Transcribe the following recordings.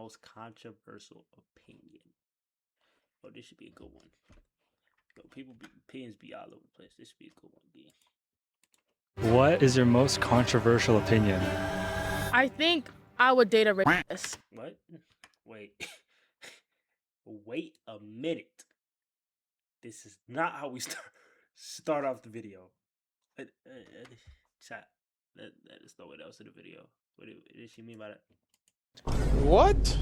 most controversial opinion? Oh, this should be a good one. Yo, opinions be all over the place. This should be a good one, again. What is your most controversial opinion? I think I would date a rapist. What? Wait. Wait a minute. This is not how we start off the video. Chat. That is not what else in the video. What did she mean by that? What?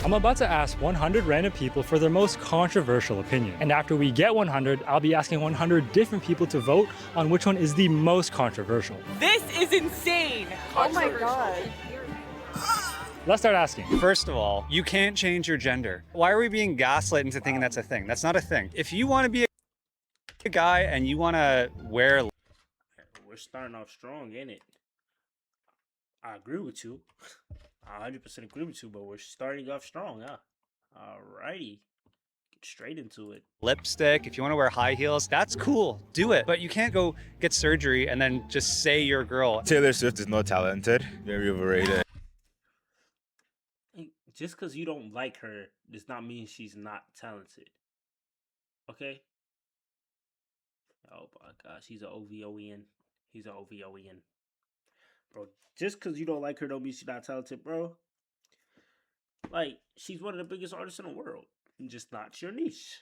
I'm about to ask 100 random people for their most controversial opinion. And after we get 100, I'll be asking 100 different people to vote on which one is the most controversial. This is insane. Oh my god. Let's start asking. First of all, you can't change your gender. Why are we being gaslit into thinking that's a thing? That's not a thing. If you want to be a guy and you want to wear... We're starting off strong, ain't it? I agree with you. I 100% agree with you, but we're starting off strong, huh? Alrighty. Get straight into it. lipstick, if you want to wear high heels, that's cool. Do it. But you can't go get surgery and then just say you're a girl. Taylor Swift is not talented. Very overrated. Just because you don't like her does not mean she's not talented. Okay? Oh my gosh, he's an OVOEN. He's an OVOEN. Bro, just because you don't like her don't mean she's not talented, bro. Like, she's one of the biggest artists in the world. Just not your niche.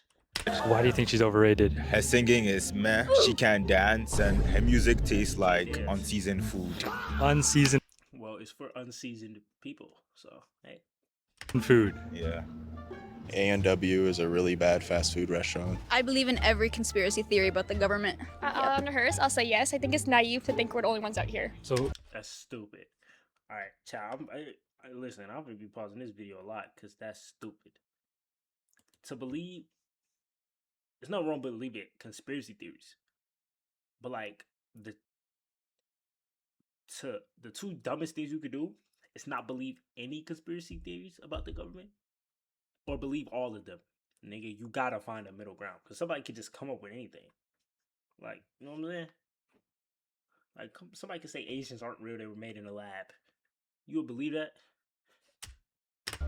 Why do you think she's overrated? Her singing is meh. She can't dance, and her music tastes like unseasoned food. Unseasoned Well, it's for unseasoned people, so, hey. food. Yeah. A&W is a really bad fast food restaurant. I believe in every conspiracy theory about the government. On hers, I'll say yes. I think it's naive to think we're the only ones out here. So That's stupid. Alright, child, listen, I'm going to be pausing this video a lot because that's stupid. To believe, there's no wrong with believing conspiracy theories. But like, the two dumbest things you could do is not believe any conspiracy theories about the government or believe all of them. Nigga, you gotta find a middle ground because somebody could just come up with anything. Like, you know what I'm saying? Like, somebody could say Asians aren't real, they were made in a lab. You would believe that?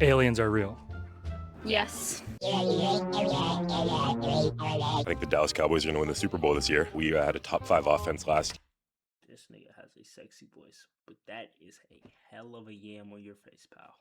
aliens are real. Yes. I think the Dallas Cowboys are going to win the Super Bowl this year. We had a top 5 offense last year. This nigga has a sexy voice, but that is a hell of a yam on your face, pal.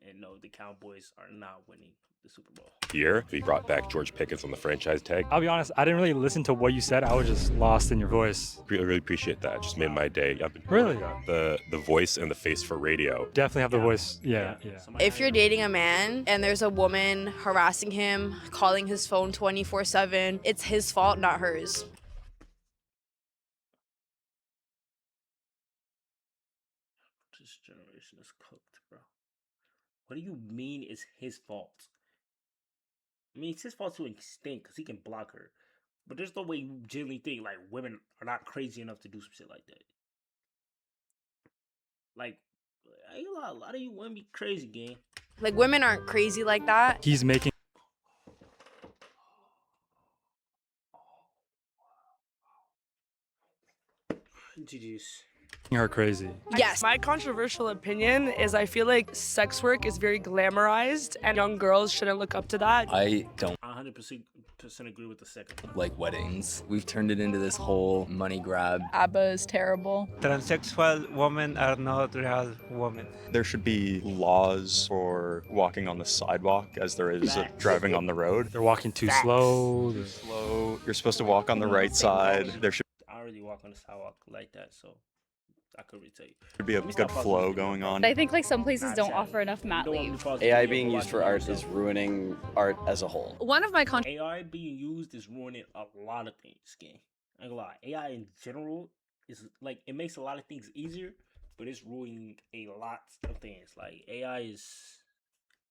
And no, the Cowboys are not winning the Super Bowl. Year, we brought back George Pickens on the franchise tag. I'll be honest, I didn't really listen to what you said. I was just lost in your voice. Really appreciate that. Just made my day. I've been Really? the voice and the face for radio. Definitely have the voice. Yeah. If you're dating a man and there's a woman harassing him, calling his phone 24/7, it's his fault, not hers. This generation is cooked, bro. What do you mean it's his fault? I mean, it's his fault to an extent because he can block her. But there's no way you genuinely think, like, women are not crazy enough to do some shit like that. Like, I ain't a lot of you women be crazy, gang. Like, women aren't crazy like that. He's making GG's. her crazy. Yes. My controversial opinion is I feel like sex work is very glamorized and young girls shouldn't look up to that. I don't 100% agree with the second. like weddings. We've turned it into this whole money grab. ABBA is terrible. Transsexual women are not real women. There should be laws for walking on the sidewalk as there is driving on the road. They're walking too slow. Slow. You're supposed to walk on the right side. There should I already walk on the sidewalk like that, so I could really tell you. be a good flow going on. I think like some places don't offer enough mat leave. AI being used for art is ruining art as a whole. One of my AI being used is ruining a lot of things, gang. I ain't gonna lie. AI in general is like, it makes a lot of things easier, but it's ruining a lot of things. Like, AI is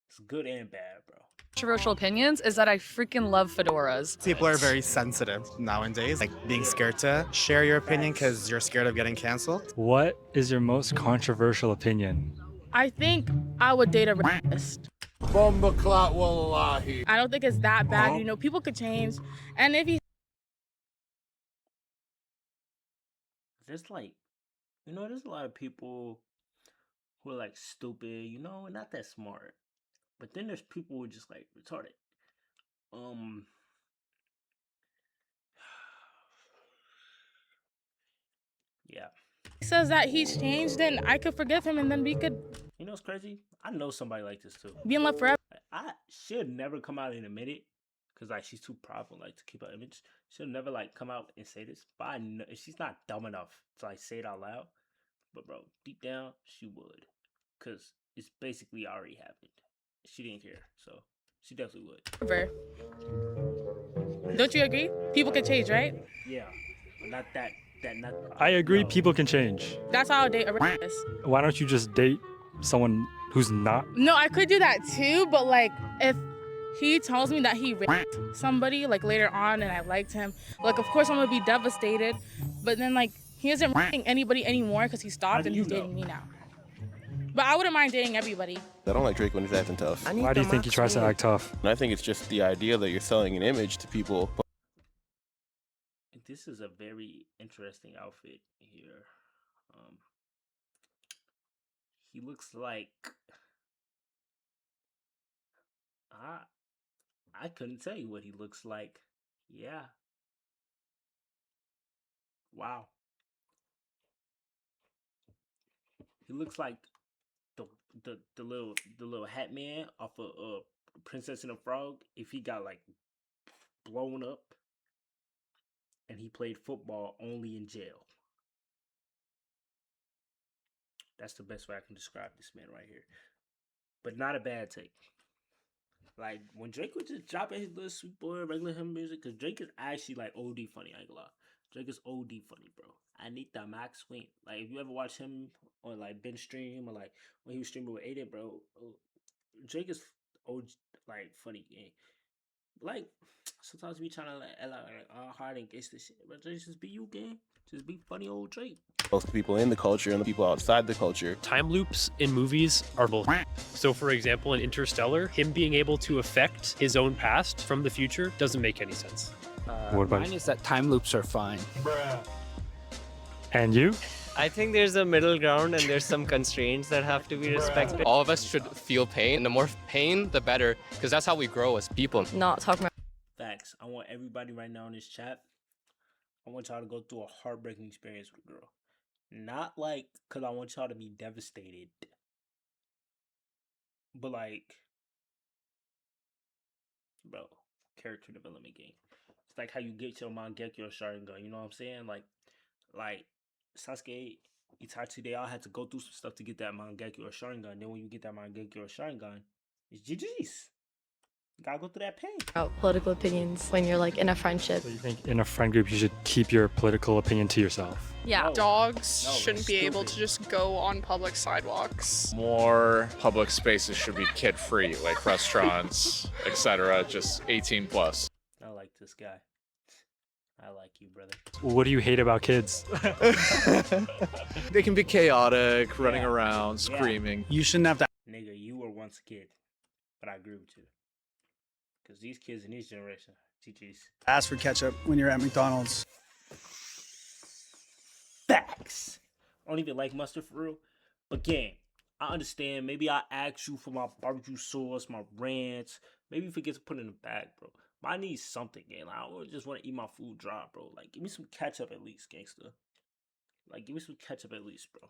it's good and bad, bro. Controversial opinions is that I freaking love fedoras. People are very sensitive nowadays, like being scared to share your opinion because you're scared of getting canceled. What is your most controversial opinion? I think I would date a rapist. Bomba clot wallahi. I don't think it's that bad. You know, people could change. And if he There's like, there's a lot of people who are like stupid, you know, and not that smart. But then there's people who are just like retarded. Yeah. Says that he's changed, then I could forgive him, and then we could You know what's crazy? I know somebody like this too. be in love forever. I should never come out and admit it, cause like she's too proud, like to keep her image. She'll never like come out and say this, but I know she's not dumb enough to like say it out loud. But bro, deep down, she would, cause it's basically already happened. She didn't care, so she definitely would. Forever. Don't you agree? People can change, right? Yeah, but not that. Not. I agree. No. People can change. That's how I date a is. Why don't you just date someone who's not? No, I could do that too, but like if he tells me that he raped somebody like later on and I liked him, like of course I'm gonna be devastated. But then like he isn't raping anybody anymore because he stopped and he's dating me now. But I wouldn't mind dating everybody. I don't like Drake when he's acting tough. Why do you think he tries to act tough? And I think it's just the idea that you're selling an image to people. This is a very interesting outfit here. He looks like I couldn't tell you what he looks like. Yeah. Wow. He looks like the little hat man off of Princess and the Frog if he got like blown up and he played football only in jail. That's the best way I can describe this man right here. But not a bad take. Like, when Drake was just dropping his little sweet boy, regular him music, because Drake is actually, like, OD funny, I ain't gonna lie. Drake is OD funny, bro. I need the max swing. Like, if you ever watch him on, like, Ben Stream or, like, when he was streaming with Aiden, bro, Drake is OD, like, funny, gang. Like, sometimes we trying to, like, hard and get this shit. But Drake, just be you, gang. Just be funny old Drake. Both the people in the culture and the people outside the culture. Time loops in movies are bull. So for example, in Interstellar, him being able to affect his own past from the future doesn't make any sense. What about mine is that time loops are fine. And you? I think there's a middle ground and there's some constraints that have to be respected. All of us should feel pain, and the more pain, the better, because that's how we grow as people. Not talking about Facts. I want everybody right now in this chat, I want y'all to go through a heartbreaking experience with a girl. Not like, because I want y'all to be devastated. But like, bro, character development game. It's like how you get your Mangekyo Sharingan, you know what I'm saying? Like Sasuke, Itachi, they all had to go through some stuff to get that Mangekyo Sharingan. Then when you get that Mangekyo Sharingan, it's GG's. You gotta go through that pain. about political opinions when you're like in a friendship. So you think in a friend group you should keep your political opinion to yourself? Yeah. Dogs shouldn't be able to just go on public sidewalks. More public spaces should be kid-free, like restaurants, etc. Just 18 plus. I like this guy. I like you, brother. What do you hate about kids? They can be chaotic, running around, screaming. You shouldn't have to. Nigga, you were once a kid. But I agree with you. Because these kids in this generation, GG's. Ask for ketchup when you're at McDonald's. Facts. I don't even like mustard for real. But gang, I understand. Maybe I ask you for my barbecue sauce, my ranch. Maybe forget to put it in the bag, bro. But I need something, gang. Like, I don't just want to eat my food dry, bro. Like, give me some ketchup at least, gangster. Like, give me some ketchup at least, bro.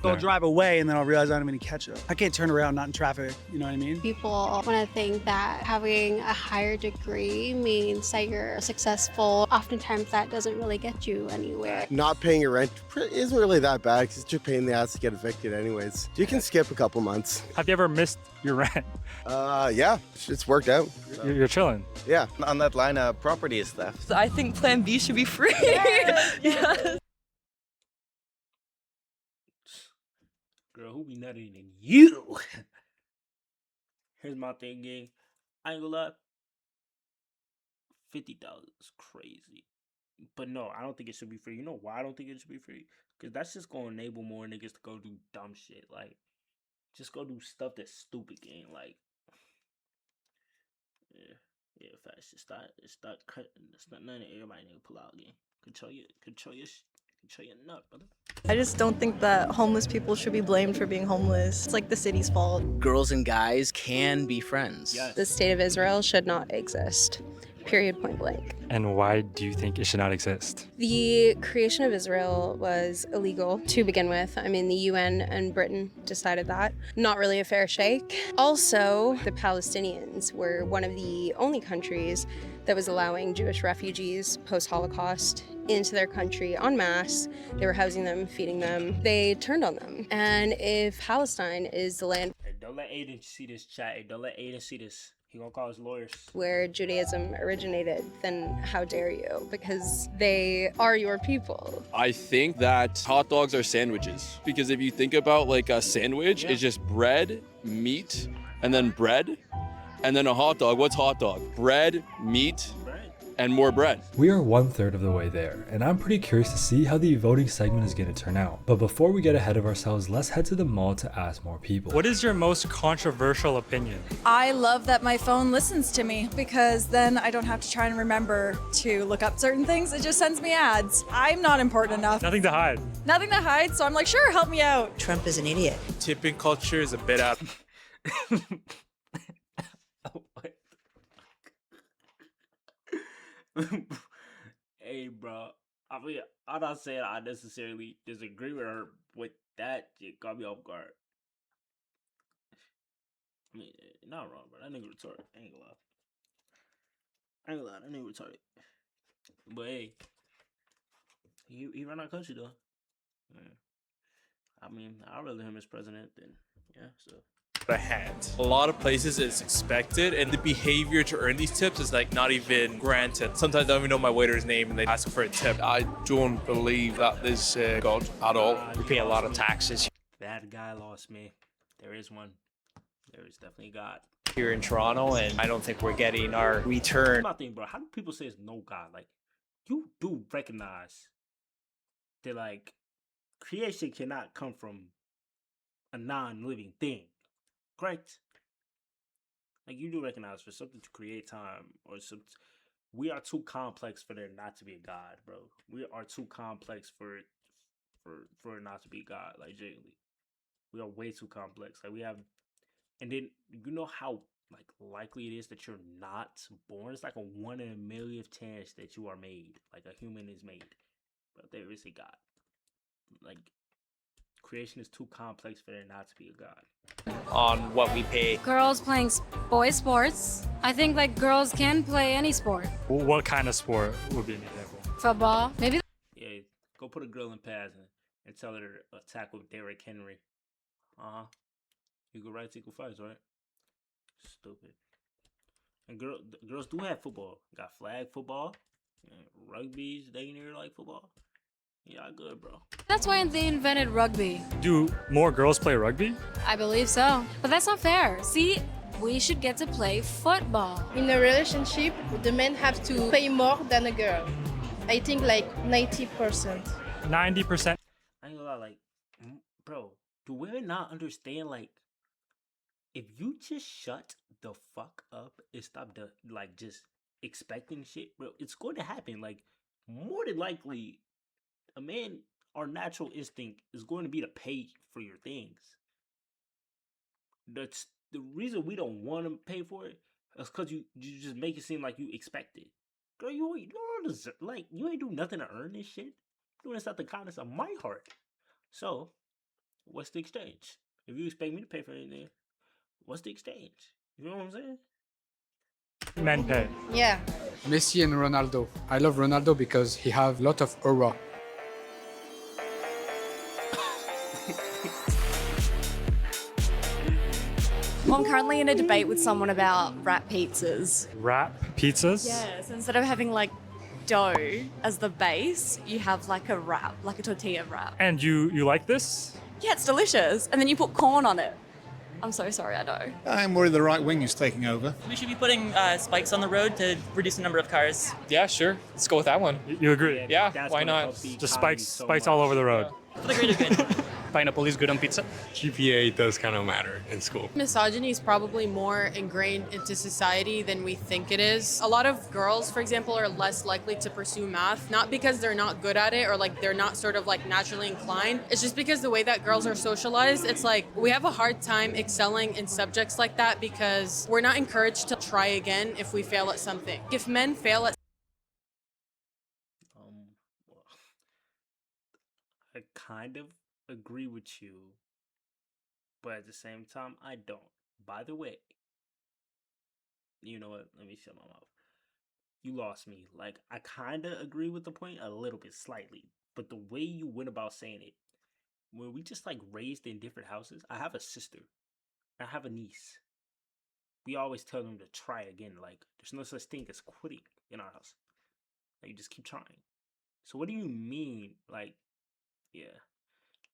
I'll drive away and then I'll realize I don't have any ketchup. I can't turn around not in traffic, you know what I mean? People want to think that having a higher degree means that you're successful. Oftentimes that doesn't really get you anywhere. Not paying your rent isn't really that bad because it's your pain in the ass to get evicted anyways. You can skip a couple months. Have you ever missed your rent? Yeah, it's worked out. You're chilling. Yeah. On that line of property is theft. So I think Plan B should be free. Yes. Girl, who be nutting than you? Here's my thing, gang. I ain't gonna lie. $50 is crazy. But no, I don't think it should be free. You know why I don't think it should be free? Because that's just gonna enable more niggas to go do dumb shit. Like, just go do stuff that's stupid, gang. Like, yeah, facts. Just start cutting. It's not nothing everybody nigga pull out, gang. Control your Show you a nut, brother. I just don't think that homeless people should be blamed for being homeless. It's like the city's fault. Girls and guys can be friends. Yes. The state of Israel should not exist. Period, point blank. And why do you think it should not exist? The creation of Israel was illegal to begin with. I mean, the UN and Britain decided that. Not really a fair shake. Also, the Palestinians were one of the only countries that was allowing Jewish refugees post-Holocaust into their country en masse. They were housing them, feeding them. They turned on them. And if Palestine is the land Hey, don't let Aiden see this chat. Hey, don't let Aiden see this. He gonna call his lawyers. where Judaism originated, then how dare you? Because they are your people. I think that hot dogs are sandwiches because if you think about like a sandwich, it's just bread, meat, and then bread, and then a hot dog. What's hot dog? Bread, meat, and more bread. We are 1/3 of the way there, and I'm pretty curious to see how the voting segment is going to turn out. But before we get ahead of ourselves, let's head to the mall to ask more people. What is your most controversial opinion? I love that my phone listens to me because then I don't have to try and remember to look up certain things. It just sends me ads. I'm not important enough. Nothing to hide. Nothing to hide, so I'm like, sure, help me out. Trump is an idiot. Tipping culture is a bit out. Hey, bro. I mean, I'm not saying I necessarily disagree with her with that. It caught me off guard. I mean, you're not wrong, bro. That nigga retarded. I ain't gonna lie. That nigga retarded. But hey, he run our country though. Yeah. I mean, I'd rather him as president than so. The hand. A lot of places it's expected, and the behavior to earn these tips is like not even granted. Sometimes I don't even know my waiter's name and they ask for a tip. I don't believe that there's God at all. We pay a lot of taxes. Bad guy lost me. There is one. There is definitely God. Here in Toronto, and I don't think we're getting our return. Here's my thing, bro. How do people say there's no God? Like, you do recognize that, like, creation cannot come from a non-living thing, correct? Like, you do recognize for something to create time or some, we are too complex for there not to be a God, bro. We are too complex for it not to be God. Like, genuinely, we are way too complex. Like, we have. And then, you know how, like, likely it is that you're not born? It's like a 1 in a million chance that you are made. Like, a human is made. But there is a God. Like, creation is too complex for there not to be a God. On what we pay. Girls playing boy sports. I think, like, girls can play any sport. What kind of sport would be an example? Football. Maybe. Yeah, go put a girl in pads and tell her to attack with Derrick Henry. Uh-huh. Equal rights, equal fights, right? Stupid. And girls do have football. Got flag football. Rugby's they near like football. Yeah, good, bro. That's why they invented rugby. Do more girls play rugby? I believe so. But that's not fair. See, we should get to play football. In a relationship, the men have to pay more than a girl. I think like 90%. 90%. I ain't gonna lie, like, bro, do women not understand, like, if you just shut the fuck up and stop just expecting shit, bro, it's going to happen. Like, more than likely, a man, our natural instinct is going to be to pay for your things. That's the reason we don't want to pay for it is because you just make it seem like you expect it. Girl, you don't deserve, like, you ain't do nothing to earn this shit. You're doing this out the kindness of my heart. So, what's the exchange? If you expect me to pay for anything, what's the exchange? You know what I'm saying? Men pay. Yeah. Messi and Ronaldo. I love Ronaldo because he have a lot of aura. Well, I'm currently in a debate with someone about wrap pizzas. Wrap pizzas? Yes, instead of having like dough as the base, you have like a wrap, like a tortilla wrap. And you like this? Yeah, it's delicious. And then you put corn on it. I'm so sorry, I know. I'm worried the right wing is taking over. We should be putting spikes on the road to reduce the number of cars. Yeah, sure. Let's go with that one. You agree? Yeah, why not? Just spikes all over the road. For the greater good. Pineapple is good on pizza. GPA does kind of matter in school. Misogyny is probably more ingrained into society than we think it is. A lot of girls, for example, are less likely to pursue math, not because they're not good at it or like they're not sort of like naturally inclined. It's just because the way that girls are socialized, it's like we have a hard time excelling in subjects like that because we're not encouraged to try again if we fail at something. If men fail at Well, I kind of agree with you, but at the same time, I don't. By the way, you know what? Let me shut my mouth. You lost me. Like, I kind of agree with the point a little bit, slightly, but the way you went about saying it, were we just like raised in different houses? I have a sister. I have a niece. We always tell them to try again. Like, there's no such thing as quitting in our house. Like, you just keep trying. So what do you mean? Like, yeah,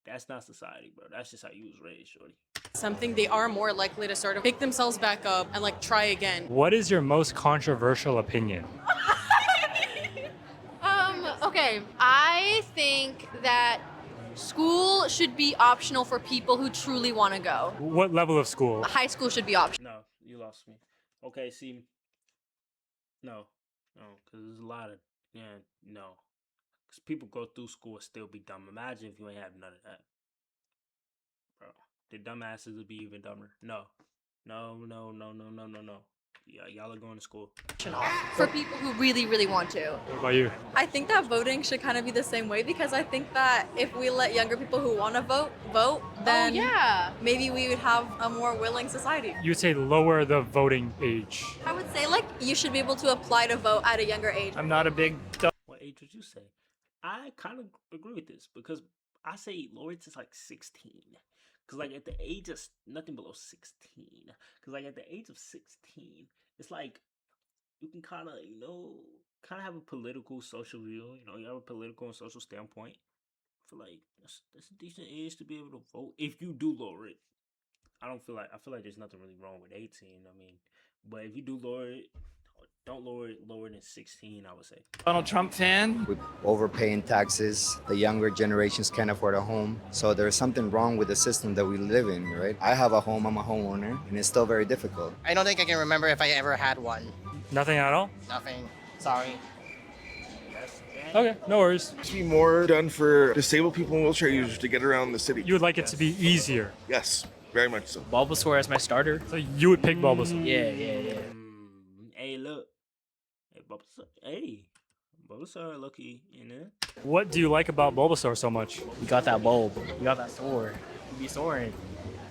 that's not society, bro. That's just how you was raised, shorty. something, they are more likely to sort of pick themselves back up and like try again. What is your most controversial opinion? Okay, I think that school should be optional for people who truly want to go. What level of school? High school should be optional. No, you lost me. Okay, see, no, because there's a lot of, no. Because people go through school and still be dumb. Imagine if you ain't have none of that. Bro, the dumbasses would be even dumber. No. Yeah, y'all are going to school. For people who really, really want to. What about you? I think that voting should kind of be the same way because I think that if we let younger people who want to vote, then maybe we would have a more willing society. You would say lower the voting age. I would say like you should be able to apply to vote at a younger age. I'm not a big... What age would you say? I kind of agree with this because I say lower it to like 16. Because like at the age of nothing below 16. Because like at the age of 16, it's like you can kind of, kind of have a political, social view. You have a political and social standpoint. I feel like that's a decent age to be able to vote if you do lower it. I feel like there's nothing really wrong with 18. I mean, but if you do lower it, don't lower it lower than 16, I would say. Donald Trump fan? With overpaying taxes, the younger generations can't afford a home. So there's something wrong with the system that we live in, right? I have a home, I'm a homeowner, and it's still very difficult. I don't think I can remember if I ever had one. Nothing at all? Nothing. Sorry. Okay, no worries. There should be more done for disabled people and wheelchair users to get around the city. You would like it to be easier? Yes, very much so. Bulbasaur as my starter. So you would pick Bulbasaur? Yeah. Hey, look. Bulbasaur, lucky, What do you like about Bulbasaur so much? You got that bulb. You got that sword. You be soaring.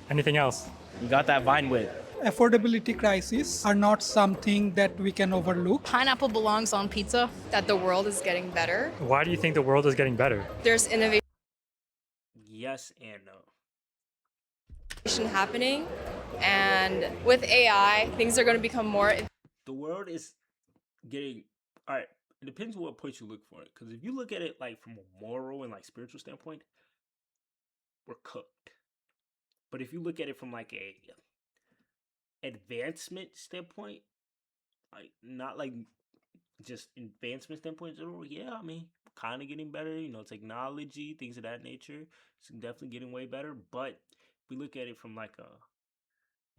Anything else? You got that vine whip. Affordability crises are not something that we can overlook. Pineapple belongs on pizza. That the world is getting better. Why do you think the world is getting better? There's innovation Yes and no. happening, and with AI, things are going to become more. The world is getting, all right, it depends on what point you look for it. Because if you look at it like from a moral and like spiritual standpoint, we're cooked. But if you look at it from like a advancement standpoint, like not like just advancement standpoint, yeah, I mean, kind of getting better, technology, things of that nature. It's definitely getting way better. But we look at it from like a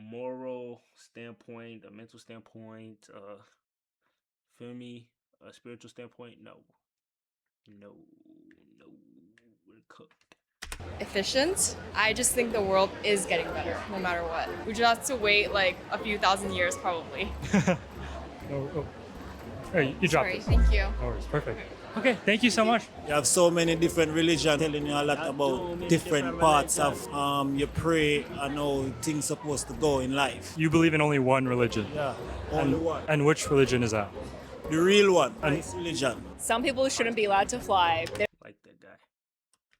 moral standpoint, a mental standpoint, feel me, a spiritual standpoint, no, we're cooked. Efficient. I just think the world is getting better, no matter what. We just have to wait like a few thousand years, probably. Hey, you dropped it. Thank you. No worries, perfect. Okay, thank you so much. You have so many different religions telling you a lot about different parts of your prayer and how things supposed to go in life. You believe in only one religion? Yeah, only one. And which religion is that? The real one, nice religion. Some people shouldn't be allowed to fly. Like that guy.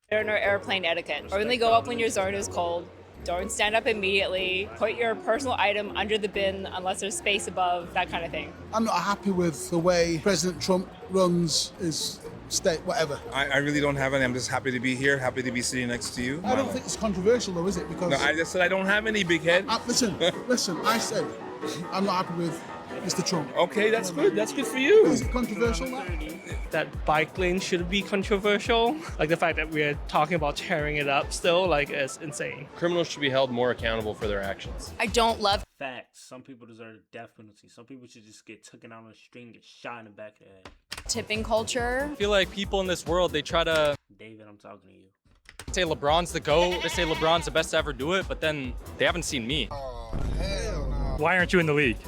There are no airplane etiquette. Only go up when your zone is cold. Don't stand up immediately. Put your personal item under the bin unless there's space above, that kind of thing. I'm not happy with the way President Trump runs his state, whatever. I really don't have any. I'm just happy to be here, happy to be sitting next to you. I don't think it's controversial though, is it? Because no, I just said I don't have any, big head. Listen, I said I'm not happy with Mr. Trump. Okay, that's good. That's good for you. Is it controversial now? That bike lane should be controversial. Like the fact that we're talking about tearing it up still, like, it's insane. Criminals should be held more accountable for their actions. I don't love Facts. Some people deserve a death penalty. Some people should just get taken out on the street and get shot in the back of the head. tipping culture. I feel like people in this world, they try to David, I'm talking to you. say LeBron's the GOAT. They say LeBron's the best to ever do it, but then they haven't seen me. Why aren't you in the league?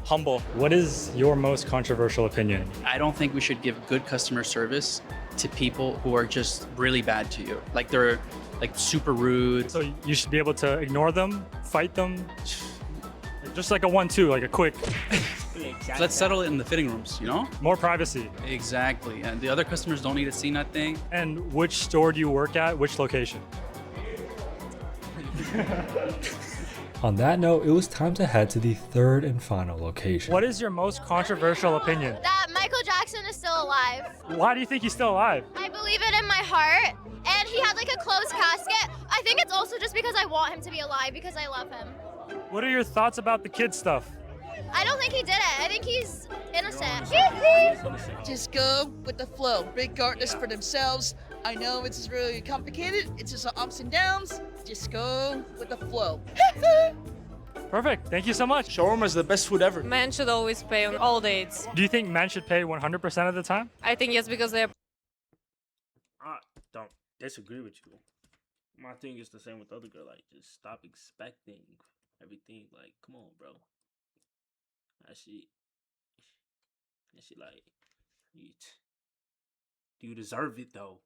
Humble. What is your most controversial opinion? I don't think we should give good customer service to people who are just really bad to you. Like they're like super rude. So you should be able to ignore them, fight them, just like a 1-2, like a quick. Let's settle it in the fitting rooms, you know? More privacy. Exactly. And the other customers don't need to see nothing. And which store do you work at? Which location? On that note, it was time to head to the third and final location. What is your most controversial opinion? That Michael Jackson is still alive. Why do you think he's still alive? I believe it in my heart. And he had like a closed casket. I think it's also just because I want him to be alive because I love him. What are your thoughts about the kid stuff? I don't think he did it. I think he's innocent. Just go with the flow. Regardless for themselves. I know it's really complicated. It's just ups and downs. Just go with the flow. Perfect. Thank you so much. Shawarma is the best food ever. Men should always pay on all dates. Do you think men should pay 100% of the time? I think yes, because they're. I don't disagree with you. My thing is the same with the other girl. Like, just stop expecting everything. Like, come on, bro. That shit like, do you deserve it though?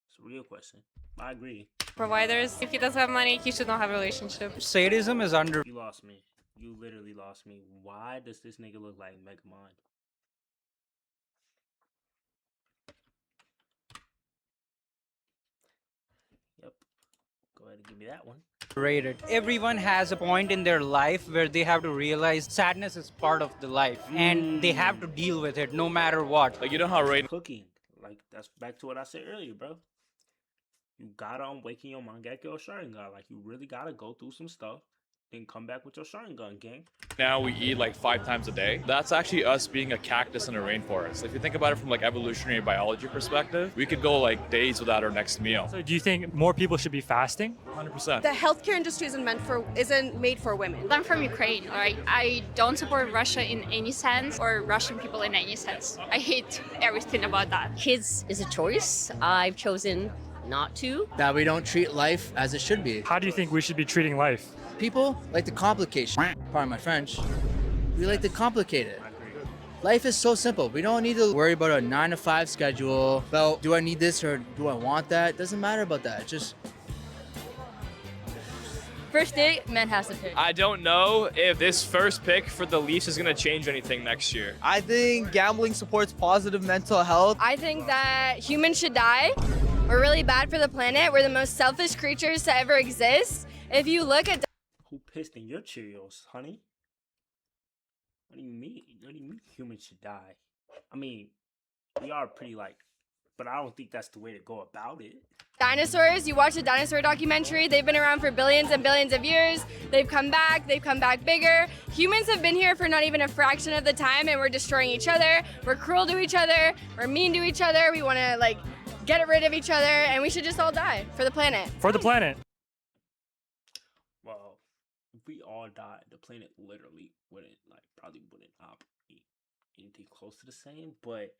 It's a real question. I agree. Providers, if he doesn't have money, he should not have a relationship. Sadism is under. You lost me. You literally lost me. Why does this nigga look like Megamind? Yep. Go ahead and give me that one. Rated. Everyone has a point in their life where they have to realize sadness is part of the life and they have to deal with it no matter what. Like, you know how rated cooking. Like, that's back to what I said earlier, bro. You gotta awaken your mangekyo Sharingan. Like, you really gotta go through some stuff, then come back with your Sharingan, gang. Now we eat like 5 times a day. That's actually us being a cactus in a rainforest. If you think about it from like evolutionary biology perspective, we could go like days without our next meal. So do you think more people should be fasting? 100%. The healthcare industry isn't made for women. I'm from Ukraine, alright? I don't support Russia in any sense or Russian people in any sense. I hate everything about that. Kids is a choice. I've chosen not to. That we don't treat life as it should be. How do you think we should be treating life? People like to complicate shit. Pardon my French. We like to complicate it. Life is so simple. We don't need to worry about a 9-to-5 schedule. About do I need this or do I want that? It doesn't matter about that. It's just First date, man has to pick. I don't know if this first pick for the Leafs is going to change anything next year. I think gambling supports positive mental health. I think that humans should die. We're really bad for the planet. We're the most selfish creatures to ever exist. If you look at who pissed in your Cheerios, honey? What do you mean? What do you mean humans should die? I mean, we are pretty like, but I don't think that's the way to go about it. dinosaurs, you watch a dinosaur documentary, they've been around for billions and billions of years. They've come back bigger. Humans have been here for not even a fraction of the time, and we're destroying each other. We're cruel to each other. We're mean to each other. We want to like get rid of each other, and we should just all die for the planet. For the planet. Well, if we all died, the planet literally probably wouldn't operate anything close to the same. But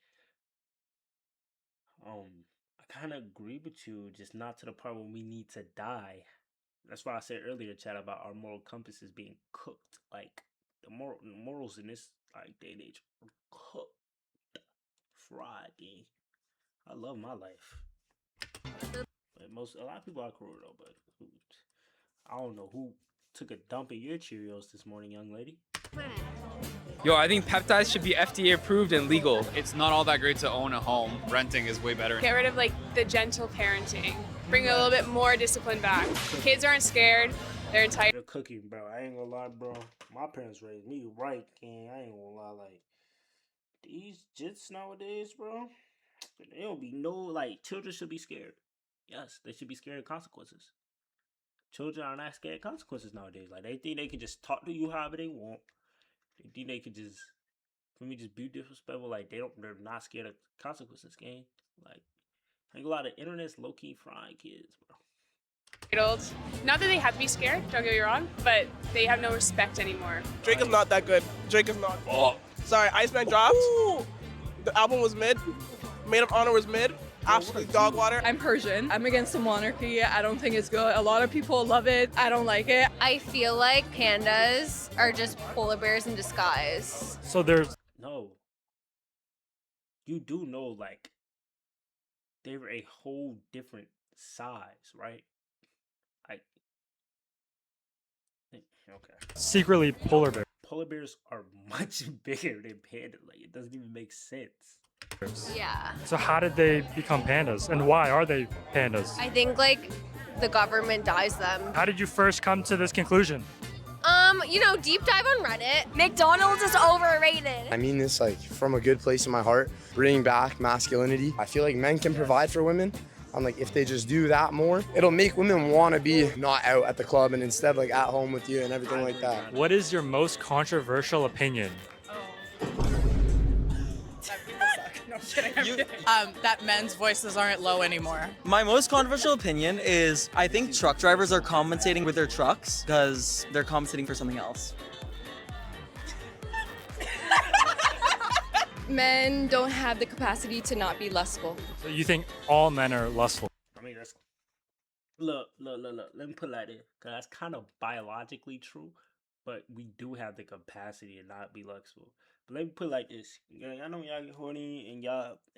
I kind of agree with you, just not to the part where we need to die. That's why I said earlier, chat, about our moral compasses being cooked. Like the morals in this like day and age are cooked, fried. Gang. I love my life, but a lot of people are cruel though. But I don't know who took a dump in your Cheerios this morning, young lady. Yo, I think peptides should be FDA approved and legal. It's not all that great to own a home. Renting is way better. Get rid of like the gentle parenting. Bring a little bit more discipline back. Kids aren't scared. They're entitled. They're cooking, bro. I ain't gonna lie, bro. My parents raised me right, King. I ain't gonna lie. Like these jits nowadays, bro. They don't be children should be scared. Yes, they should be scared of consequences. Children are not scared of consequences nowadays. Like they think they can just talk to you however they want. You think they could just, for me, just be disrespectful? Like they're not scared of consequences, gang. Like I think a lot of internet's low key frying kids, bro. Not that they have to be scared, don't get me wrong, but they have no respect anymore. Drake is not that good. Drake is not. Oh. Sorry, Iceman dropped. Ooh. The album was mid. Maid of Honor was mid. Absolutely dog water. I'm Persian. I'm against the monarchy. I don't think it's good. A lot of people love it. I don't like it. I feel like pandas are just polar bears in disguise. So there's no. You do know, like, they're a whole different size, right? Like, okay. secretly polar bears. Polar bears are much bigger than pandas. Like, it doesn't even make sense. Yeah. So how did they become pandas, and why are they pandas? I think like the government dyes them. How did you first come to this conclusion? Deep dive on Reddit. McDonald's is overrated. I mean this like from a good place in my heart, bringing back masculinity. I feel like men can provide for women. I'm like, if they just do that more, it'll make women want to be not out at the club and instead like at home with you and everything like that. What is your most controversial opinion? That men's voices aren't low anymore. My most controversial opinion is I think truck drivers are compensating with their trucks because they're compensating for something else. Men don't have the capacity to not be lustful. So you think all men are lustful? I mean, that's look. Let me put it like this, cause that's kind of biologically true, but we do have the capacity to not be lustful. But let me put it like this: y'all know when y'all get horny and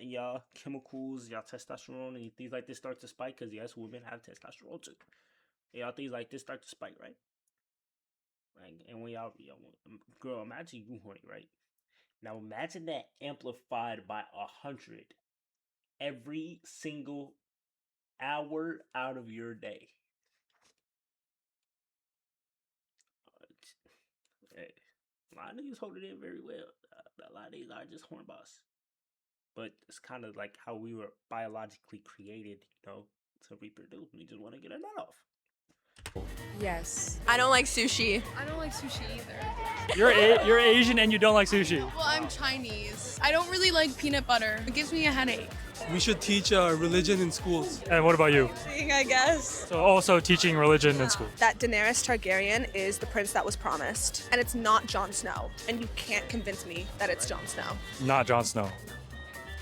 y'all chemicals, y'all testosterone and things like this start to spike, cause yes, women have testosterone too. And y'all things like this start to spike, right? Like, and when y'all girl, imagine you horny, right? Now imagine that amplified by 100 every single hour out of your day. Hey, a lot of niggas hold it in very well. A lot of these are just horn boss. But it's kind of like how we were biologically created, to reproduce. We just want to get a nut off. Yes. I don't like sushi. I don't like sushi either. You're Asian and you don't like sushi. Well, I'm Chinese. I don't really like peanut butter. It gives me a headache. We should teach religion in schools. And what about you? I guess. So also teaching religion in school. That Daenerys Targaryen is the prince that was promised, and it's not Jon Snow. And you can't convince me that it's Jon Snow. Not Jon Snow.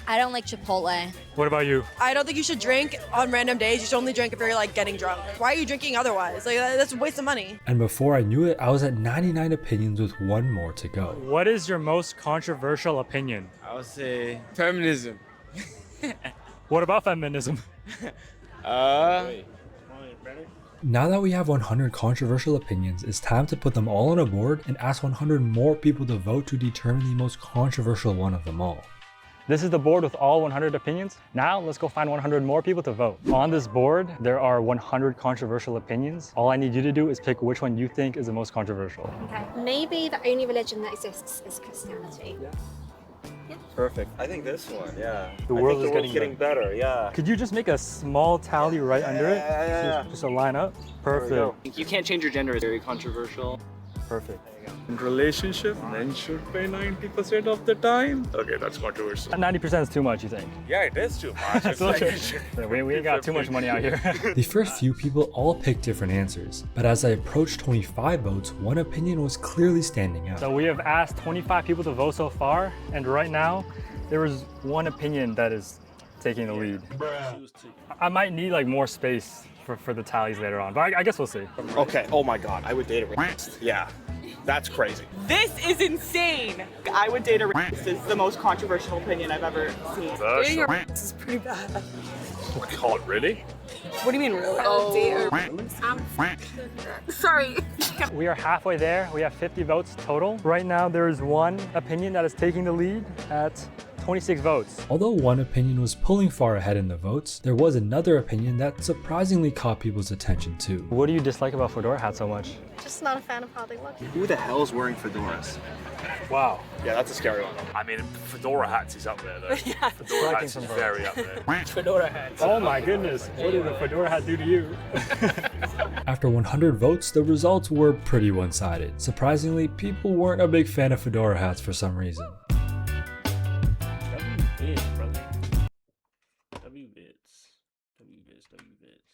I don't like Chipotle. What about you? I don't think you should drink on random days. You should only drink if you're like getting drunk. Why are you drinking otherwise? Like that's a waste of money. And before I knew it, I was at 99 opinions with one more to go. What is your most controversial opinion? I would say feminism. What about feminism? Uh, Now that we have 100 controversial opinions, it's time to put them all on a board and ask 100 more people to vote to determine the most controversial one of them all. This is the board with all 100 opinions. Now let's go find 100 more people to vote. On this board, there are 100 controversial opinions. All I need you to do is pick which one you think is the most controversial. Okay, maybe the only religion that exists is Christianity. Yeah. Perfect. I think this one, yeah. The world is getting better, yeah. Could you just make a small tally right under it? Yeah. Just a line up? Perfect. You can't change your gender is very controversial. Perfect. In relationship, men should pay 90% of the time. Okay, that's controversial. 90% is too much, you think? Yeah, it is too much. It's okay. We ain't got too much money out here. The first few people all picked different answers, but as I approached 25 votes, one opinion was clearly standing out. So we have asked 25 people to vote so far, and right now, there is one opinion that is taking the lead. I might need like more space for the tallies later on, but I guess we'll see. Okay, oh my god, I would date a racist. Yeah, that's crazy. This is insane. I would date a racist. This is the most controversial opinion I've ever seen. Dating a racist is pretty bad. Oh my god, really? What do you mean really? Sorry. We are halfway there. We have 50 votes total. Right now, there is one opinion that is taking the lead at 26 votes. Although one opinion was pulling far ahead in the votes, there was another opinion that surprisingly caught people's attention too. What do you dislike about fedora hats so much? Just not a fan of how they look. Who the hell is wearing fedoras? Wow. Yeah, that's a scary one. I mean, fedora hats is up there though. Yeah. Fedora hats is very up there. Fedora hats. Oh my goodness, what did a fedora hat do to you? After 100 votes, the results were pretty one-sided. Surprisingly, people weren't a big fan of fedora hats for some reason. W-Vids, brother. W-Vids. W-Vids, W-Vids.